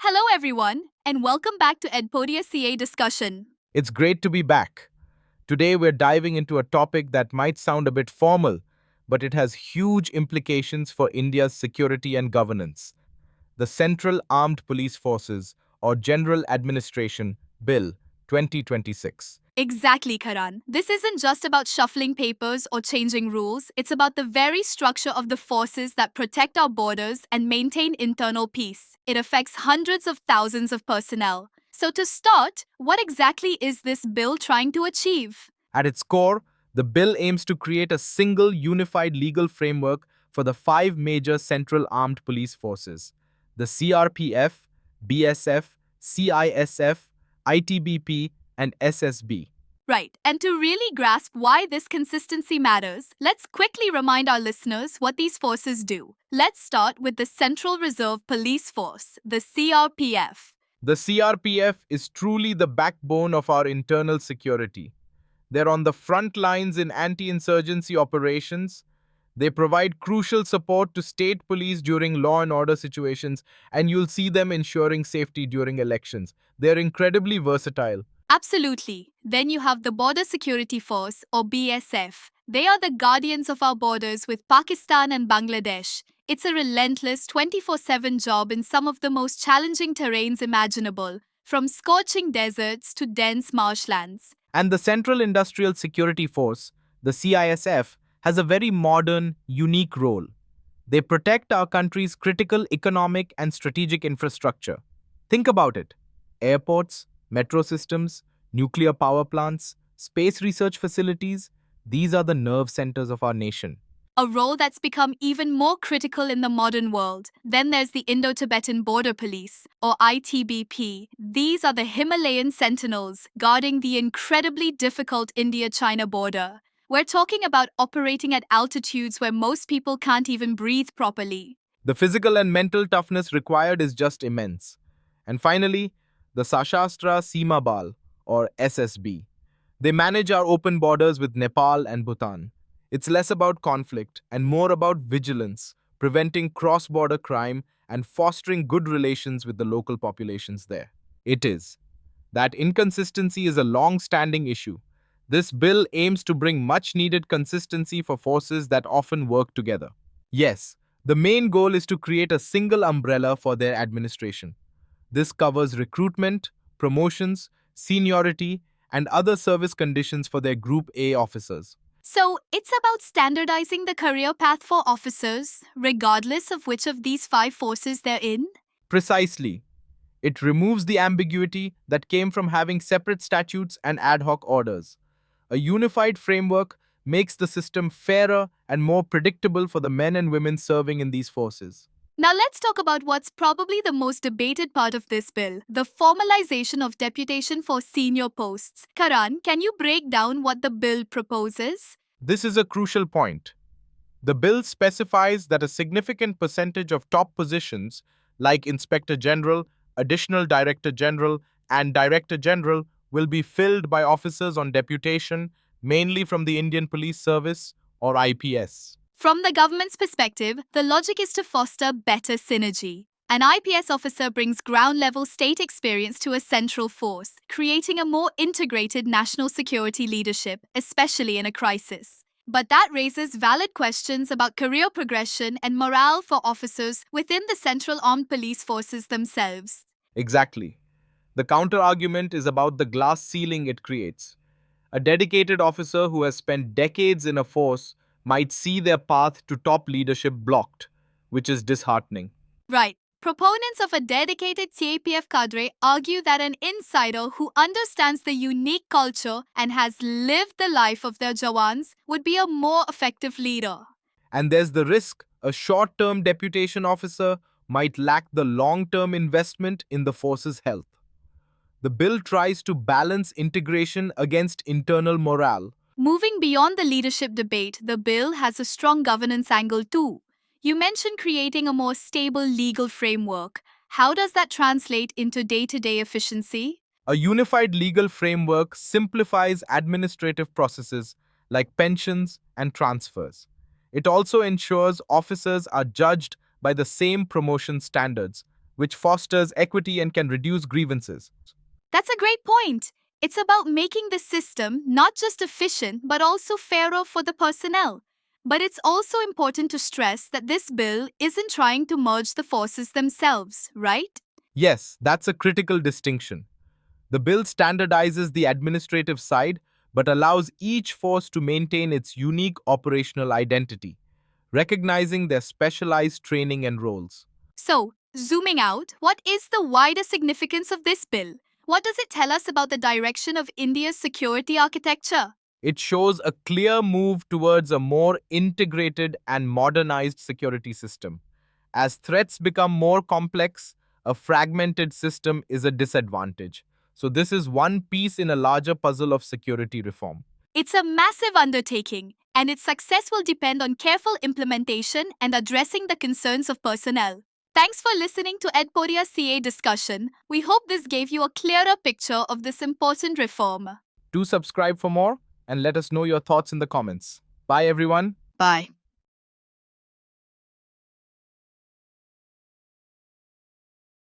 Hello, everyone, and welcome back to EdPodia CA discussion. It's great to be back. Today, we're diving into a topic that might sound a bit formal, but it has huge implications for India's security and governance. The Central Armed Police Forces, or General Administration Bill 2026. Exactly, Karan. This isn't just about shuffling papers or changing rules, it's about the very structure of the forces that protect our borders and maintain internal peace. It affects hundreds of thousands of personnel. So, to start, what exactly is this bill trying to achieve? At its core, the bill aims to create a single unified legal framework for the five major Central Armed Police Forces: the CRPF, BSF, CISF, ITBP, and SSB. Right, and to really grasp why this consistency matters, let's quickly remind our listeners what these forces do. Let's start with the Central Reserve Police Force, the CRPF. The CRPF is truly the backbone of our internal security. They're on the front lines in anti insurgency operations. They provide crucial support to state police during law and order situations, and you'll see them ensuring safety during elections. They're incredibly versatile. Absolutely. Then you have the Border Security Force, or BSF. They are the guardians of our borders with Pakistan and Bangladesh. It's a relentless 24/7 job in some of the most challenging terrains imaginable, from scorching deserts to dense marshlands. And the Central Industrial Security Force, the CISF, has a very modern, unique role. They protect our country's critical economic and strategic infrastructure. Think about it: airports, metro systems, nuclear power plants, space research facilities. These are the nerve centers of our nation. A role that's become even more critical in the modern world. Then there's the Indo-Tibetan Border Police, or ITBP. These are the Himalayan sentinels guarding the incredibly difficult India-China border. We're talking about operating at altitudes where most people can't even breathe properly. The physical and mental toughness required is just immense. And finally, the Sashastra Seema Bal, or SSB. They manage our open borders with Nepal and Bhutan. It's less about conflict and more about vigilance, preventing cross-border crime and fostering good relations with the local populations there. It is. That inconsistency is a long-standing issue. This bill aims to bring much-needed consistency for forces that often work together. Yes, the main goal is to create a single umbrella for their administration. This covers recruitment, promotions, seniority, and other service conditions for their Group A officers. So, it's about standardizing the career path for officers, regardless of which of these five forces they're in? Precisely. It removes the ambiguity that came from having separate statutes and ad hoc orders. A unified framework makes the system fairer and more predictable for the men and women serving in these forces. Now let's talk about what's probably the most debated part of this bill, the formalization of deputation for senior posts. Karan, can you break down what the bill proposes? This is a crucial point. The bill specifies that a significant percentage of top positions, like Inspector General, Additional Director General, and Director General, will be filled by officers on deputation, mainly from the Indian Police Service, or IPS. From the government's perspective, the logic is to foster better synergy. An IPS officer brings ground level state experience to a central force, creating a more integrated national security leadership, especially in a crisis. But that raises valid questions about career progression and morale for officers within the Central Armed Police Forces themselves. Exactly. The counter-argument is about the glass ceiling it creates. A dedicated officer who has spent decades in a force might see their path to top leadership blocked, which is disheartening. Right. Proponents of a dedicated CAPF cadre argue that an insider who understands the unique culture and has lived the life of their Jawans would be a more effective leader. And there's the risk a short-term deputation officer might lack the long-term investment in the force's health. The bill tries to balance integration against internal morale. Moving beyond the leadership debate, the bill has a strong governance angle too. You mentioned creating a more stable legal framework. How does that translate into day-to-day efficiency? A unified legal framework simplifies administrative processes like pensions and transfers. It also ensures officers are judged by the same promotion standards, which fosters equity and can reduce grievances. That's a great point. It's about making the system not just efficient but also fairer for the personnel. But it's also important to stress that this bill isn't trying to merge the forces themselves, right? Yes, that's a critical distinction. The bill standardizes the administrative side but allows each force to maintain its unique operational identity, recognizing their specialized training and roles. So, zooming out, what is the wider significance of this bill? What does it tell us about the direction of India's security architecture? It shows a clear move towards a more integrated and modernized security system. As threats become more complex, a fragmented system is a disadvantage. So, this is one piece in a larger puzzle of security reform. It's a massive undertaking, and its success will depend on careful implementation and addressing the concerns of personnel. Thanks for listening to EdPodia CA discussion. We hope this gave you a clearer picture of this important reform. Do subscribe for more and let us know your thoughts in the comments. Bye, everyone. Bye.